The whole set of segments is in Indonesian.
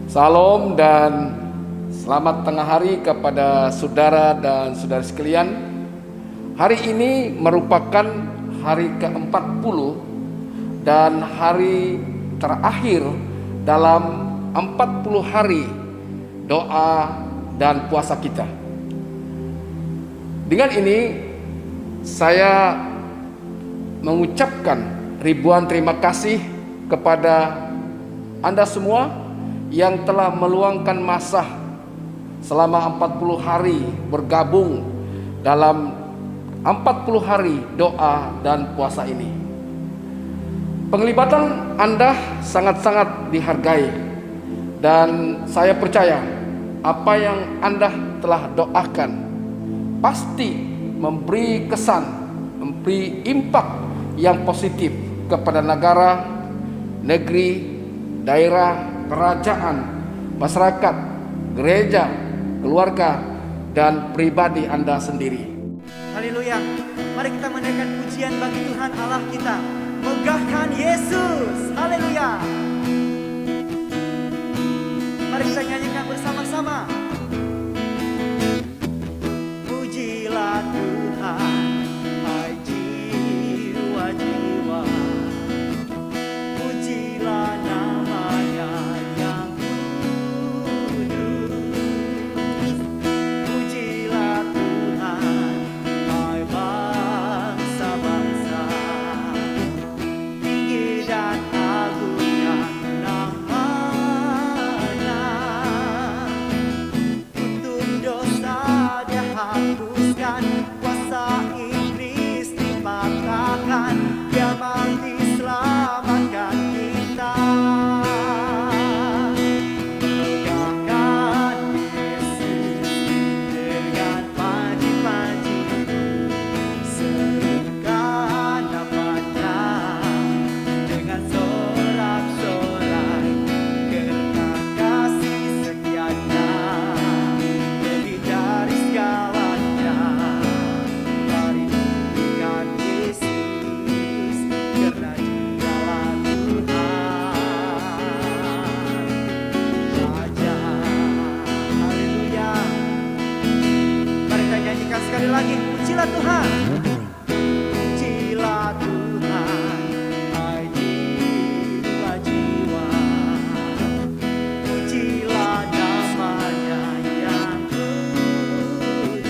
Salam dan selamat tengah hari kepada saudara dan saudara sekalian. Hari ini merupakan hari ke-40 dan hari terakhir dalam 40 hari doa dan puasa kita. Dengan ini saya mengucapkan ribuan terima kasih kepada Anda semua yang telah meluangkan masa selama 40 hari bergabung dalam 40 hari doa dan puasa ini. Penglibatan Anda sangat-sangat dihargai dan saya percaya apa yang Anda telah doakan pasti memberi kesan, memberi impak yang positif kepada negara, negeri, daerah, kerajaan, masyarakat, gereja, keluarga, dan pribadi Anda sendiri. Haleluya. Mari kita menaikkan pujian bagi Tuhan Allah kita. Megahkan Yesus. Haleluya. Mari kita nyanyikan bersama-sama. Pujilah Tuhan, hai jiwa-jiwa. Pujilah namanya yang kudus. Pujilah Tuhan, hai bangsa-bangsa. Tinggi dan agungnya namanya. Untuk dosa Dia hapuskan, kuasa iblis dipatahkan, Dia mati selamatkan kita. Megahkan Yesus dengan panji-panji, serukan namanya dengan sorak-sorai, karena kasih setianya lebih dari segalanya. Mari pujikan Yesus, karena Dialah Tuhan Raja. Haleluya. Mari kita nyanyikan sekali lagi. Pujilah Tuhan. Pujilah Tuhan, hai jiwa-jiwa. Pujilah namanya yang kudus.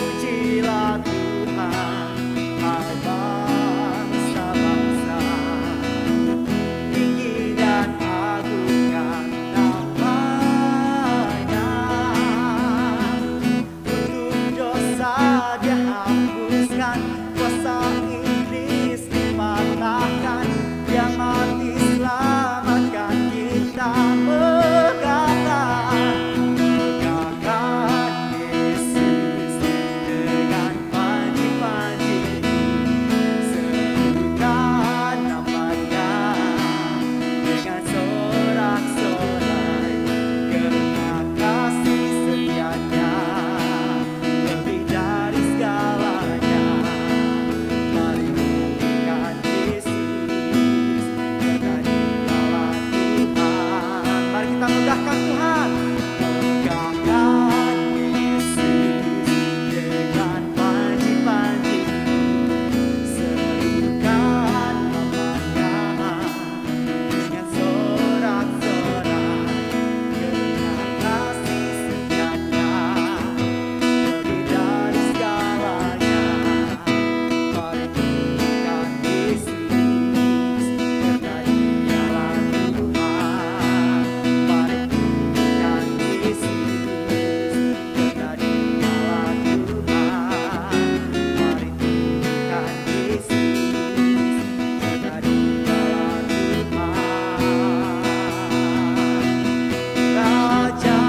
Pujilah Tuhan, hai bangsa-bangsa. Tinggi dan agungkan namanya. Untuk dosa Dia hapuskan, kuasa iblis dipatahkan, Dia mati selamatkan kita. Megahkan Yesus dengan panji-panji, serukan namanya dengan sorak-sorai, karena kasih setianya lebih dari segalanya. Mari pujikan Yesus, karena Dialah Tuhan. Mari kita megahkan Tuhan. Megahkan Yesus dengan panji-panji, serukan namanya dengan sorak-sorai, karena kasih setianya lebih dari segalanya. Mari pujikan Yesus, karena Dialah Tuhan. Mari pujikan Yesus, karena Dialah Tuhan. Mari pujikan Yesus, karena Dialah Tuhan Raja.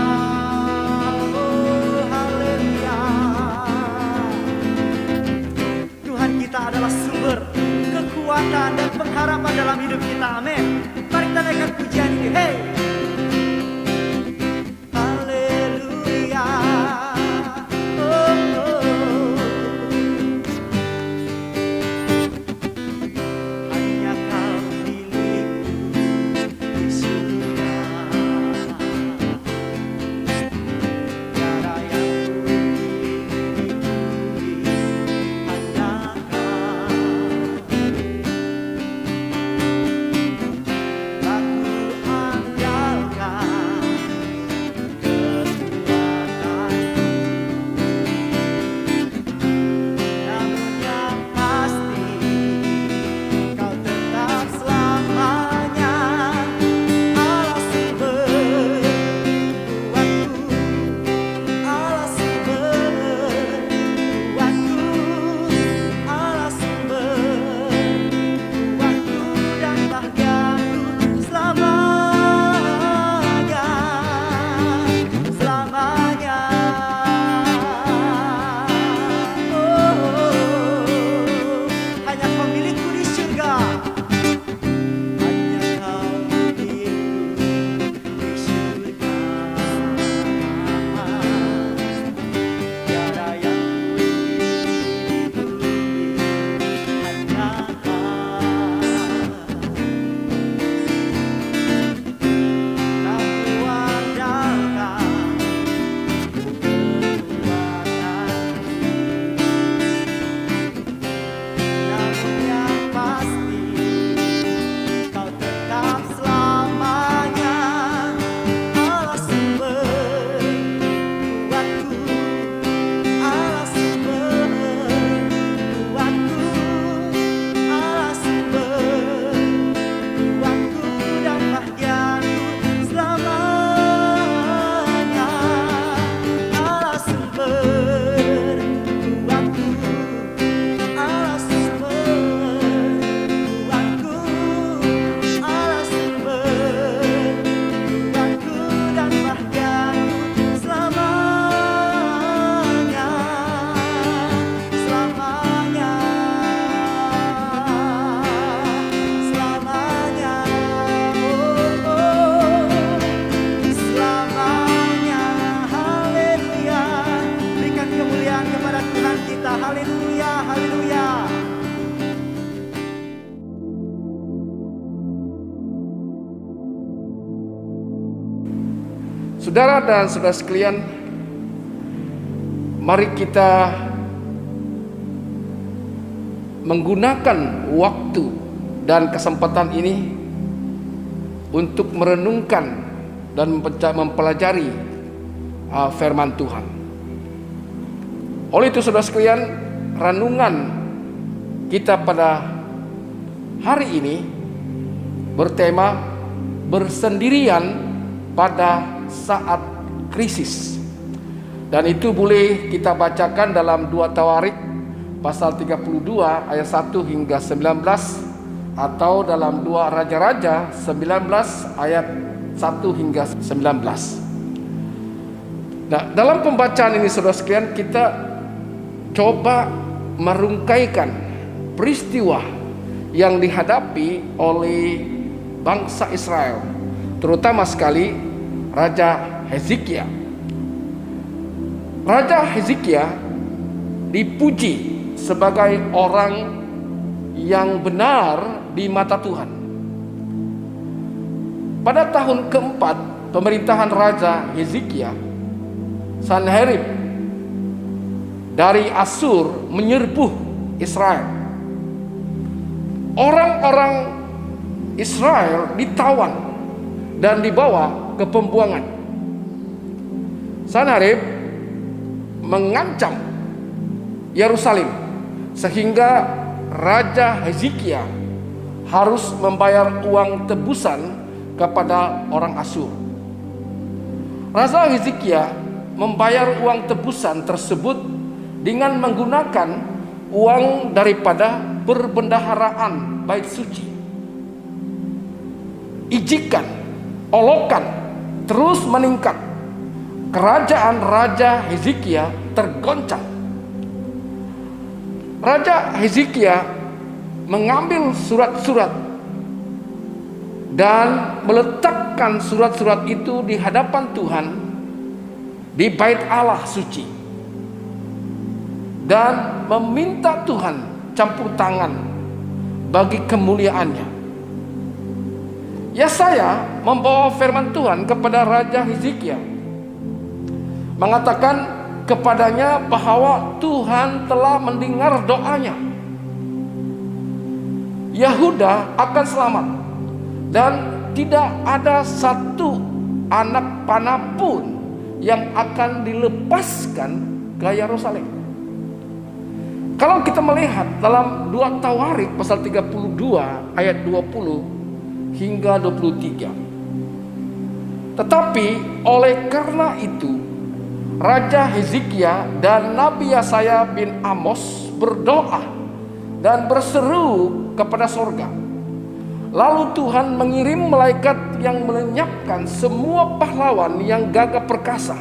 Oh haleluya. Tuhan kita adalah sumber kekuatan dan pengharapan dalam hidup kita. Amin. Mari kita naikkan pujian ini. Hey. Haleluya. Oh, oh. Hanya Kau milikku, Yesus. Saudara dan saudara sekalian, mari kita menggunakan waktu dan kesempatan ini untuk merenungkan dan mempelajari firman Tuhan. Oleh itu saudara sekalian, renungan kita pada hari ini bertema bersendirian pada saat krisis. Dan itu boleh kita bacakan dalam 2 Tawarik pasal 32 ayat 1 hingga 19, atau dalam 2 Raja-Raja 19 ayat 1 hingga 19. Nah, dalam pembacaan ini saudara sekalian, kita coba merungkaikan peristiwa yang dihadapi oleh bangsa Israel, terutama sekali Raja Hezekia. Raja Hezekia dipuji sebagai orang yang benar di mata Tuhan. Pada tahun keempat pemerintahan Raja Hezekia, Sanherib dari Asur menyerbu Israel. Orang-orang Israel ditawan dan dibawa ke pembuangan. Sanherib mengancam Yerusalem sehingga Raja Hezekia harus membayar uang tebusan kepada orang Asur. Raja Hezekia membayar uang tebusan tersebut dengan menggunakan uang daripada perbendaharaan bait suci. Ejekan, olokan terus meningkat. Kerajaan Raja Hezekia tergoncang. Raja Hezekia mengambil surat-surat dan meletakkan surat-surat itu di hadapan Tuhan di bait Allah suci, dan meminta Tuhan campur tangan bagi kemuliaannya. Yesaya membawa firman Tuhan kepada Raja Hezekia, mengatakan kepadanya bahwa Tuhan telah mendengar doanya. Yahuda akan selamat dan tidak ada satu anak panah pun yang akan dilepaskan ke Yerusalem. Kalau kita melihat dalam 2 Tawarik pasal 32 ayat 20 hingga 23. Tetapi oleh karena itu Raja Hezekia dan Nabi Yesaya bin Amos berdoa dan berseru kepada sorga. Lalu Tuhan mengirim malaikat yang melenyapkan semua pahlawan yang gagah perkasa,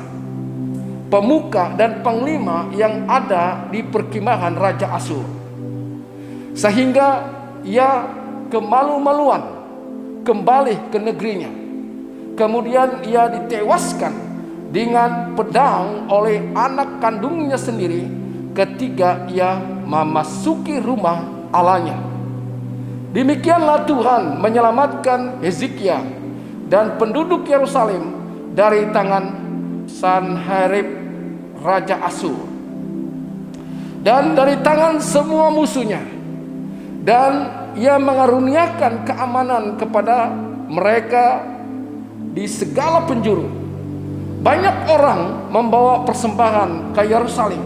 pemuka dan panglima yang ada di perkemahan Raja Asur, sehingga ia kemalu-maluan kembali ke negerinya. Kemudian ia ditewaskan dengan pedang oleh anak kandungnya sendiri ketika ia memasuki rumah Allahnya. Demikianlah Tuhan menyelamatkan Hezekia dan penduduk Yerusalem dari tangan Sanherib Raja Asur dan dari tangan semua musuhnya, dan ia mengaruniakan keamanan kepada mereka di segala penjuru. Banyak orang membawa persembahan ke Yerusalem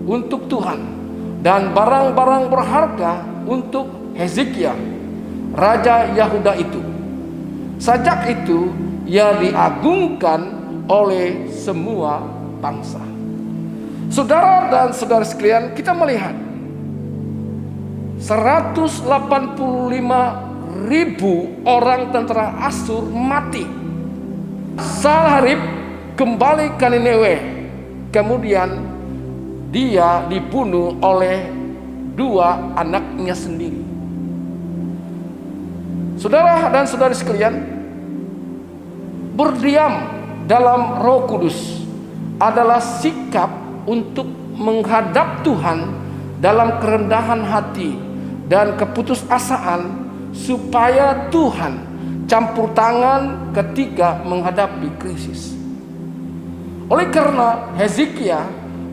untuk Tuhan dan barang-barang berharga untuk Hezekia, Raja Yahuda itu. Sejak itu ia diagungkan oleh semua bangsa. Saudara dan saudara sekalian, kita melihat 185.000 orang tentara Asur mati. Sanherib kembali ke Nineve. Kemudian dia dibunuh oleh 2 anaknya sendiri. Saudara dan saudari sekalian, berdiam dalam Roh Kudus adalah sikap untuk menghadap Tuhan dalam kerendahan hati dan keputusasaan, supaya Tuhan campur tangan ketika menghadapi krisis. Oleh karena Hezekia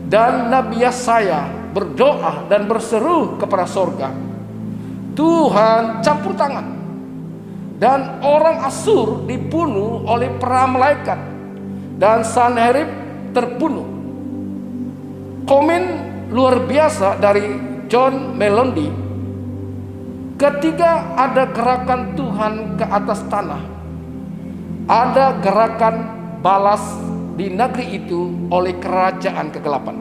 dan Nabi Yesaya berdoa dan berseru kepada sorga, Tuhan campur tangan, dan orang Asyur dibunuh oleh para malaikat, dan Sanherib terbunuh. Komen luar biasa dari John Melondi, ketika ada gerakan Tuhan ke atas tanah, ada gerakan balas di negeri itu oleh kerajaan kegelapan.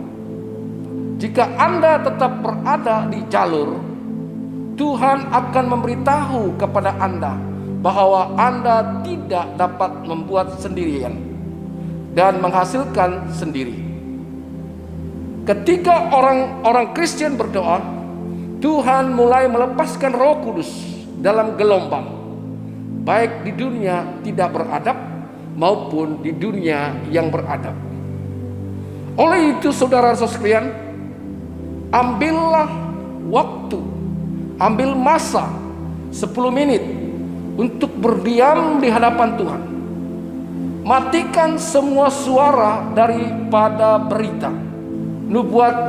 Jika Anda tetap berada di jalur, Tuhan akan memberitahu kepada Anda bahwa Anda tidak dapat membuat sendirian dan menghasilkan sendiri. Ketika orang-orang Kristen berdoa, Tuhan mulai melepaskan Roh Kudus dalam gelombang, baik di dunia tidak beradab maupun di dunia yang beradab. Oleh itu, saudara-saudara sekalian, ambillah waktu, ambil masa 10 menit untuk berdiam di hadapan Tuhan. Matikan semua suara daripada berita,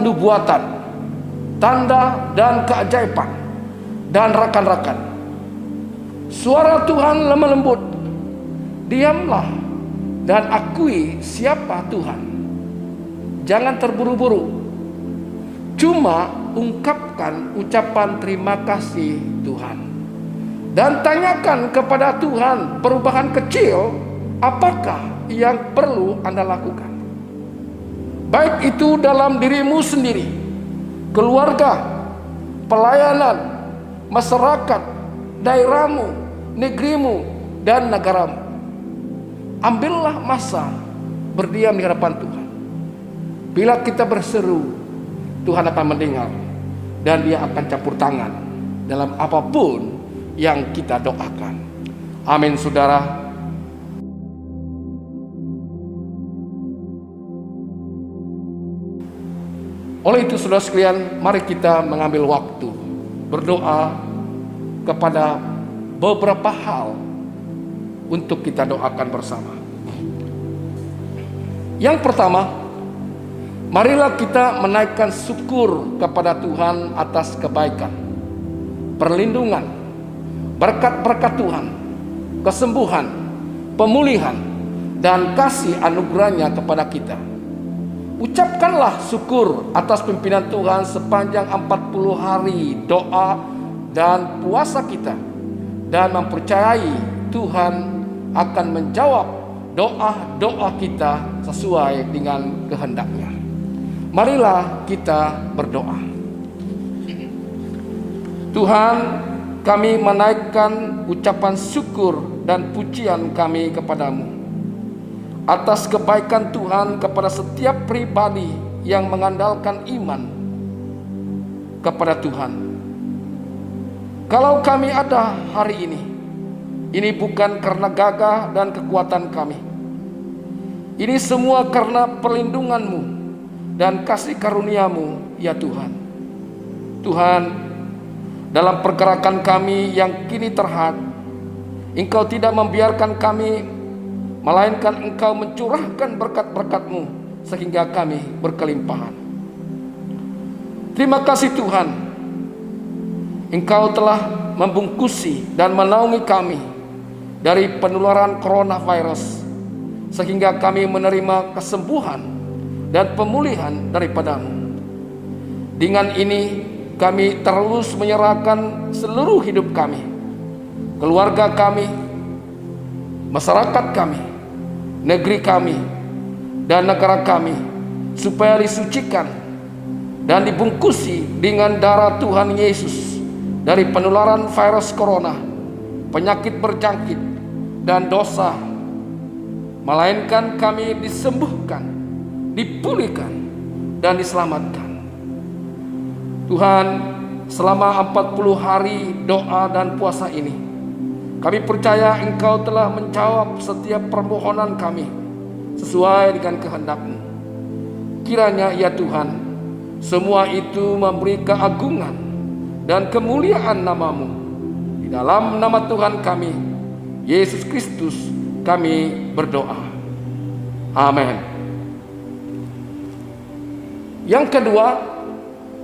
nubuatan, tanda dan keajaiban, dan rakan-rakan. Suara Tuhan lemah lembut. Diamlah dan akui siapa Tuhan. Jangan terburu-buru. Cuma ungkapkan ucapan terima kasih Tuhan. Dan tanyakan kepada Tuhan perubahan kecil apakah yang perlu Anda lakukan. Baik itu dalam dirimu sendiri, keluarga, pelayanan, masyarakat, daerahmu, negerimu, dan negaramu. Ambillah masa berdiam di hadapan Tuhan. Bila kita berseru, Tuhan akan mendengar dan Dia akan campur tangan dalam apapun yang kita doakan. Amin, saudara. Oleh itu, saudara sekalian, mari kita mengambil waktu berdoa kepada beberapa hal untuk kita doakan bersama. Yang pertama, marilah kita menaikkan syukur kepada Tuhan atas kebaikan, perlindungan, berkat-berkat Tuhan, kesembuhan, pemulihan, dan kasih anugerahnya kepada kita. Ucapkanlah syukur atas pimpinan Tuhan sepanjang 40 hari doa dan puasa kita, dan mempercayai Tuhan akan menjawab doa-doa kita sesuai dengan kehendaknya. Marilah kita berdoa. Tuhan, kami menaikkan ucapan syukur dan pujian kami kepadamu atas kebaikan Tuhan kepada setiap pribadi yang mengandalkan iman kepada Tuhan. Kalau kami ada hari ini bukan karena gagah dan kekuatan kami. Ini semua karena perlindungan-Mu dan kasih karunia-Mu, ya Tuhan. Tuhan, dalam pergerakan kami yang kini terhad, Engkau tidak membiarkan kami, melainkan Engkau mencurahkan berkat-berkat-Mu sehingga kami berkelimpahan. Terima kasih Tuhan, Engkau telah membungkusi dan menaungi kami dari penularan coronavirus, sehingga kami menerima kesembuhan dan pemulihan daripada-Mu. Dengan ini kami terus menyerahkan seluruh hidup kami, keluarga kami, masyarakat kami, negeri kami, dan negara kami, supaya disucikan dan dibungkusi dengan darah Tuhan Yesus dari penularan virus corona, penyakit berjangkit, dan dosa, melainkan kami disembuhkan, dipulihkan, dan diselamatkan. Tuhan, selama 40 hari doa dan puasa ini, kami percaya Engkau telah menjawab setiap permohonan kami sesuai dengan kehendak-Mu. Kiranya ya Tuhan, semua itu memberi keagungan dan kemuliaan nama-Mu. Di dalam nama Tuhan kami, Yesus Kristus, kami berdoa. Amin. Yang kedua,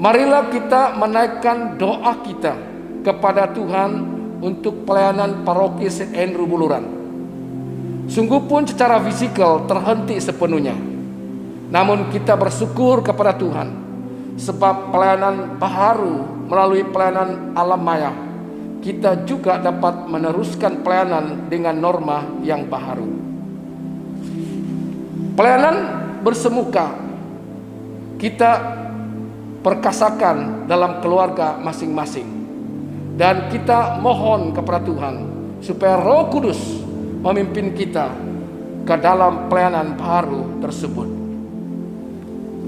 marilah kita menaikkan doa kita kepada Tuhan untuk pelayanan paroki St. Andrew Buluran. Sungguh pun secara fisikal terhenti sepenuhnya, namun kita bersyukur kepada Tuhan sebab pelayanan baharu melalui pelayanan alam maya, kita juga dapat meneruskan pelayanan dengan norma yang baharu. Pelayanan bersemuka kita perkasakan dalam keluarga masing-masing, dan kita mohon kepada Tuhan supaya Roh Kudus memimpin kita ke dalam pelayanan baharu tersebut.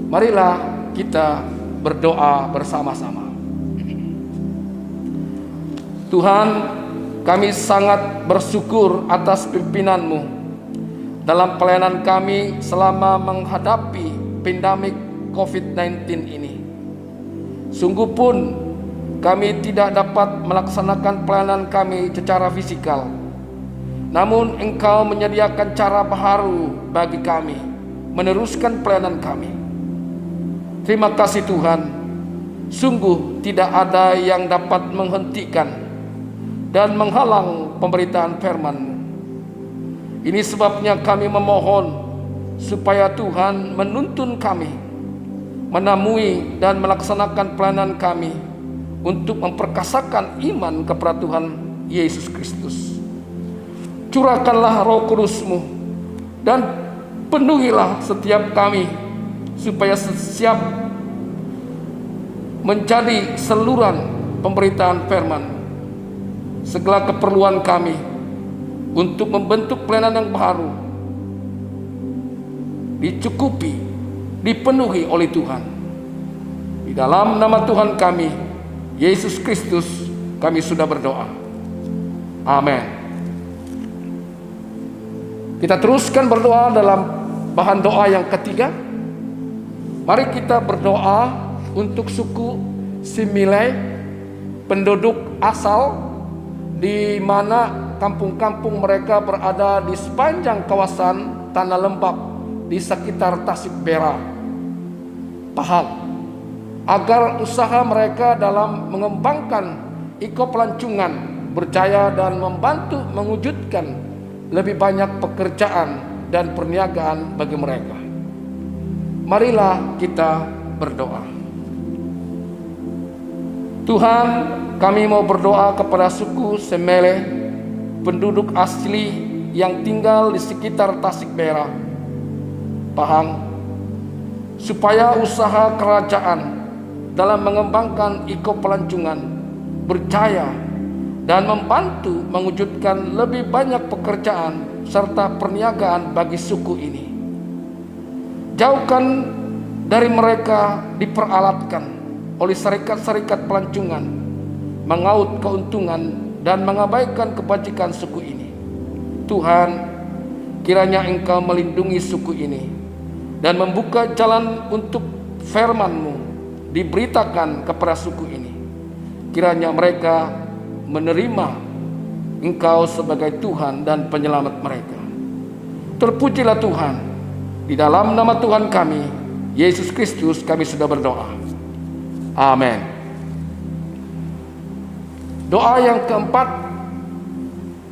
Marilah kita berdoa bersama-sama. Tuhan, kami sangat bersyukur atas pimpinan-Mu dalam pelayanan kami selama menghadapi pandemik COVID-19 ini. Sungguh pun kami tidak dapat melaksanakan pelayanan kami secara fisikal, namun Engkau menyediakan cara baharu bagi kami meneruskan pelayanan kami. Terima kasih Tuhan, sungguh tidak ada yang dapat menghentikan dan menghalang pemberitaan firman-Mu. Ini sebabnya kami memohon supaya Tuhan menuntun kami, menemui dan melaksanakan pelayanan kami untuk memperkasakan iman kepada Tuhan Yesus Kristus. Curahkanlah Roh Kudus-Mu dan penuhilah setiap kami supaya siap menjadi saluran pemberitaan firman. Segala keperluan kami untuk membentuk pelayanan yang baru dicukupi, dipenuhi oleh Tuhan. Di dalam nama Tuhan kami, Yesus Kristus, kami sudah berdoa. Amin. Kita teruskan berdoa dalam bahan doa yang ketiga. Mari kita berdoa untuk suku Similai, penduduk asal di mana kampung-kampung mereka berada di sepanjang kawasan Tanah Lembap di sekitar Tasik Bera, Pahang, agar usaha mereka dalam mengembangkan iko-pelancongan berjaya dan membantu mewujudkan lebih banyak pekerjaan dan perniagaan bagi mereka. Marilah kita berdoa. Tuhan, kami mau berdoa kepada suku Semele, penduduk asli yang tinggal di sekitar Tasik Bera, Pahang, supaya usaha kerajaan dalam mengembangkan iko-pelancongan berjaya dan membantu mewujudkan lebih banyak pekerjaan serta perniagaan bagi suku ini. Jauhkan dari mereka diperalatkan oleh syarikat-syarikat pelancongan, mengaut keuntungan dan mengabaikan kebajikan suku ini. Tuhan, kiranya Engkau melindungi suku ini dan membuka jalan untuk firman-Mu diberitakan kepada suku ini. Kiranya mereka menerima Engkau sebagai Tuhan dan penyelamat mereka. Terpujilah Tuhan. Di dalam nama Tuhan kami, Yesus Kristus, kami sudah berdoa. Amin. Doa yang keempat,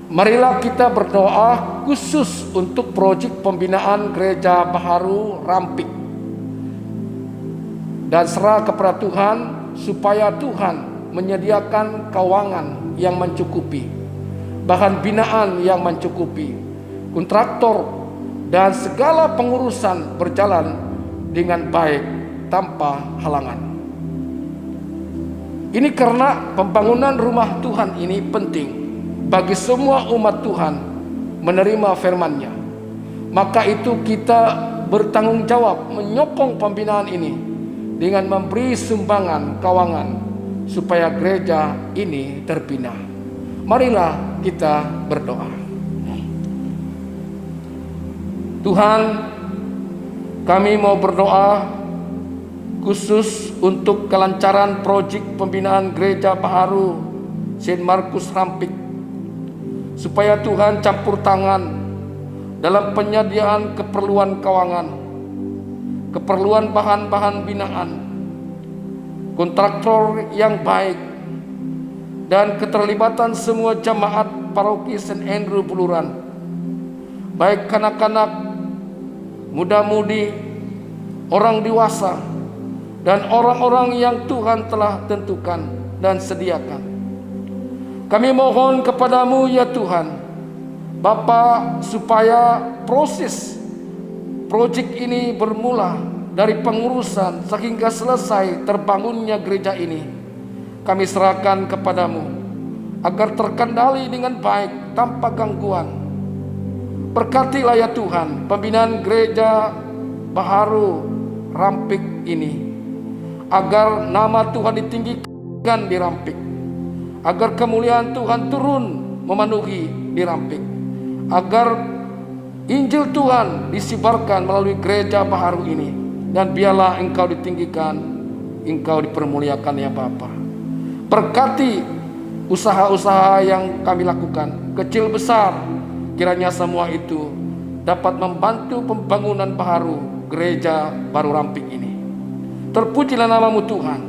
marilah kita berdoa khusus untuk proyek pembinaan Gereja Baharu Rampik, dan serah kepada Tuhan supaya Tuhan menyediakan keuangan yang mencukupi, bahan binaan yang mencukupi, kontraktor, dan segala pengurusan berjalan dengan baik tanpa halangan. Ini karena pembangunan rumah Tuhan ini penting bagi semua umat Tuhan menerima firman-Nya. Maka itu kita bertanggung jawab menyokong pembinaan ini dengan memberi sumbangan keuangan supaya gereja ini terbina. Marilah kita berdoa. Tuhan, kami mau berdoa khusus untuk kelancaran proyek pembinaan Gereja Baharu Saint Markus Rampik, supaya Tuhan campur tangan dalam penyediaan keperluan keuangan keperluan bahan-bahan binaan, kontraktor yang baik, dan keterlibatan semua jemaat paroki St. Andrew Buluran, baik kanak-kanak, muda-mudi, orang dewasa, dan orang-orang yang Tuhan telah tentukan dan sediakan. Kami mohon kepadamu ya Tuhan, Bapa, supaya proses proyek ini bermula dari pengurusan sehingga selesai terbangunnya gereja ini. Kami serahkan kepadamu agar terkendali dengan baik tanpa gangguan. Berkatilah ya Tuhan pembinaan gereja baharu Rampik ini, agar nama Tuhan ditinggikan di Rampik, agar kemuliaan Tuhan turun memenuhi di Rampik, agar Injil Tuhan disibarkan melalui gereja baharu ini, dan biarlah Engkau ditinggikan, Engkau dipermuliakan ya Bapa. Berkati usaha-usaha yang kami lakukan, kecil besar, kiranya semua itu dapat membantu pembangunan baharu gereja baru Rampik ini. Terpujilah nama-Mu Tuhan.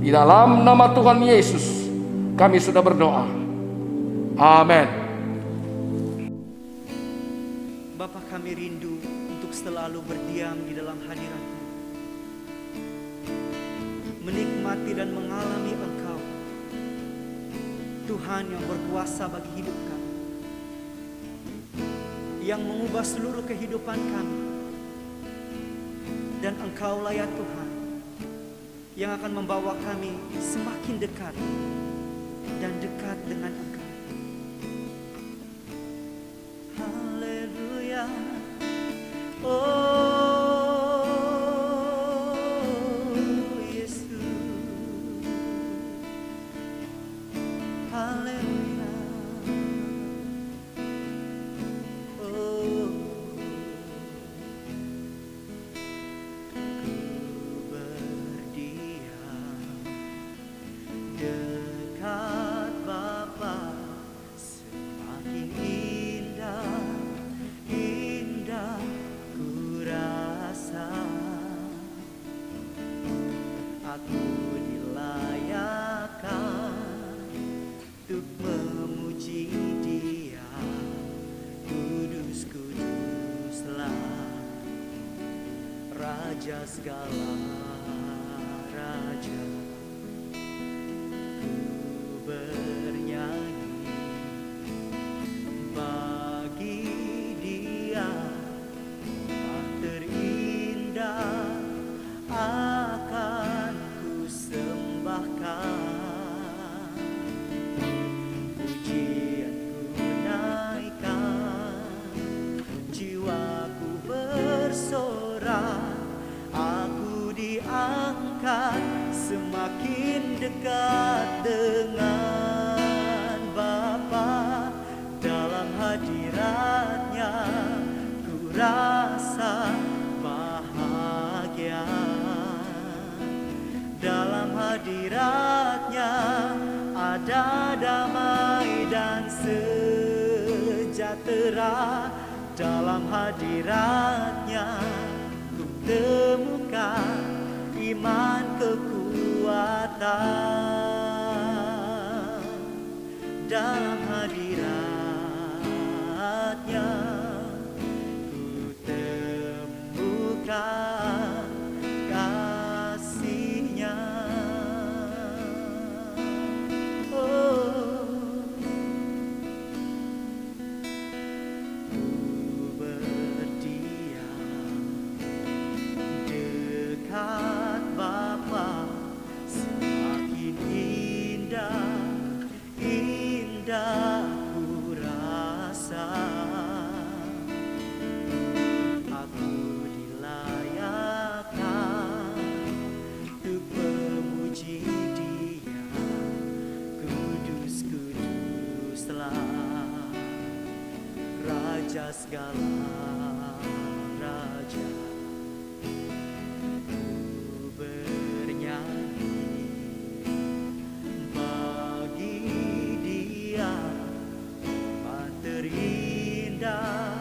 Di dalam nama Tuhan Yesus kami sudah berdoa. Amin. Bapa, kami rindu untuk selalu berdiam di dalam hadirat-Mu, menikmati dan mengalami Engkau, Tuhan yang berkuasa bagi hidup kami, yang mengubah seluruh kehidupan kami. Dan Engkaulah ya Tuhan yang akan membawa kami semakin dekat dan dekat dengan Engkau. Haleluya. Oh Yesus. Haleluya. Oh, ku berdiam dekat Bapa, semakin indah, indah ku rasa. Aku dilayakkan untuk memuji Dia. Kudus, kuduslah Raja segala raja. Ku bernyanyi bagi Dia, tak terindah akan ku sembahkan. Pujianku naikkan, jiwaku bersorak, aku diangkat semakin dekat dengan Bapa. Dalam hadirat-Nya ku rasa bahagia. Dalam hadirat-Nya ada damai dan sejahtera. Dalam hadirat-Nya ku temukan iman kekuatan. Dalam hadirat-Nya ku temukan kasih-Nya. Oh, ku berdiam dekat Bapa, semakin indah, indah ku rasa. Aku dilayakkan untuk memuji Dia. Kudus, kuduslah Raja segala raja. Ku bernyanyi bagi Dia, tak terindah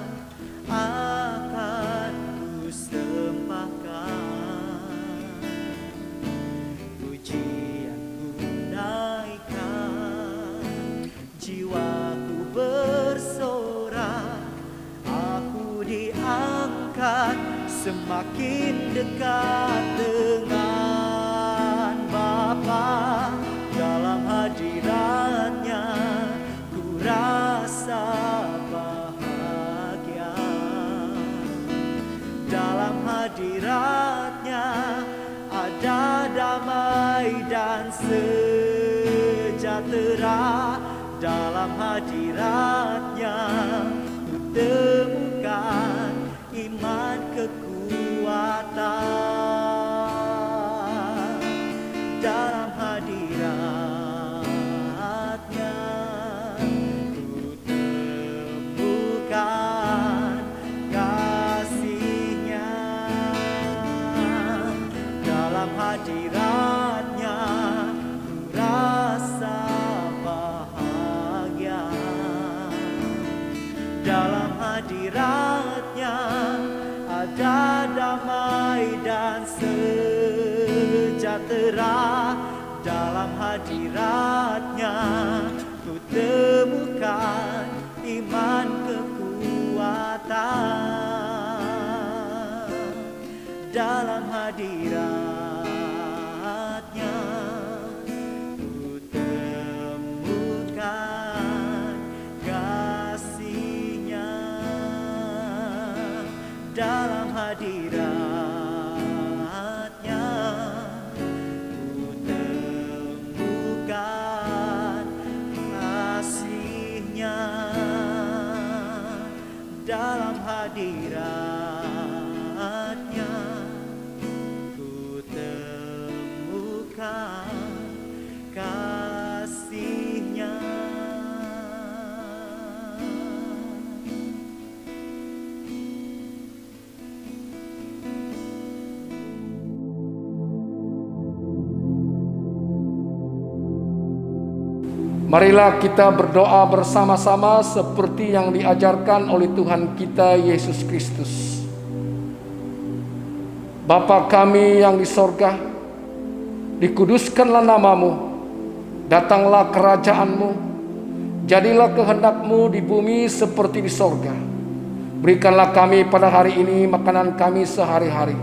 akan ku sembahkan. jiwaku bersorak, aku diangkat semakin dekat dengan Bapa. Dalam hadiratnya ku rasa bahagia, dalam hadiratnya ada damai dan sejahtera. Dalam hadiratnya ku temukan iman kekuatan. Dalam hadiratnya ku temukan kasih-Nya. Dalam hadiratnya ku rasa bahagia, dalam hadiratnya ada damai dan sejahtera. Dalam hadiratnya ku temukan iman kekuatan. Dalam hadiratnya ku temukan kasih-Nya. Dalam hadiratnya ku temukan kasih-Nya. Dalam hadiratnya ku temukan kasih-Nya. Marilah kita berdoa bersama-sama seperti yang diajarkan oleh Tuhan kita Yesus Kristus. Bapa kami yang di sorga, dikuduskanlah namamu, datanglah kerajaan-Mu, jadilah kehendak-Mu di bumi seperti di sorga. Berikanlah kami pada hari ini makanan kami sehari-hari.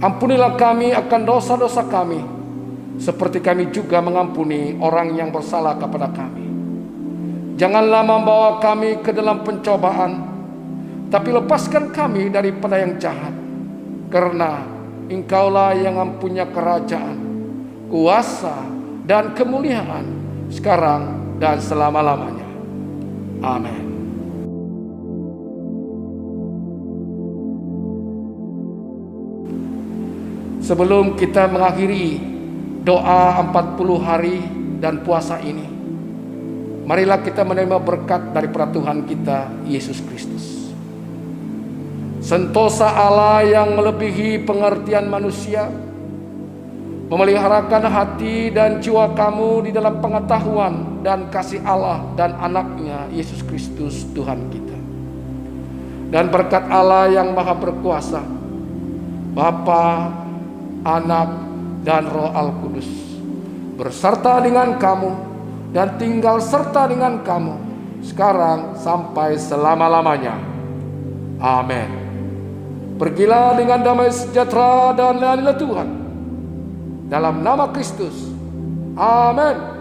Ampunilah kami akan dosa-dosa kami, seperti kami juga mengampuni orang yang bersalah kepada kami. Janganlah membawa kami ke dalam pencobaan, tapi lepaskan kami daripada yang jahat. Karena Engkaulah yang mempunyai kerajaan, kuasa, dan kemuliaan sekarang dan selama-lamanya. Amin. Sebelum kita mengakhiri doa 40 hari dan puasa ini, marilah kita menerima berkat daripada Tuhan kita Yesus Kristus. Sentosa Allah yang melebihi pengertian manusia, memeliharakan hati dan jiwa kamu di dalam pengetahuan dan kasih Allah dan anaknya Yesus Kristus Tuhan kita. Dan berkat Allah yang maha berkuasa, Bapa, Anak, dan Roh Al-Kudus berserta dengan kamu dan tinggal serta dengan kamu sekarang sampai selama-lamanya. Amin. Pergilah dengan damai sejahtera dan layanilah Tuhan dalam nama Kristus. Amin.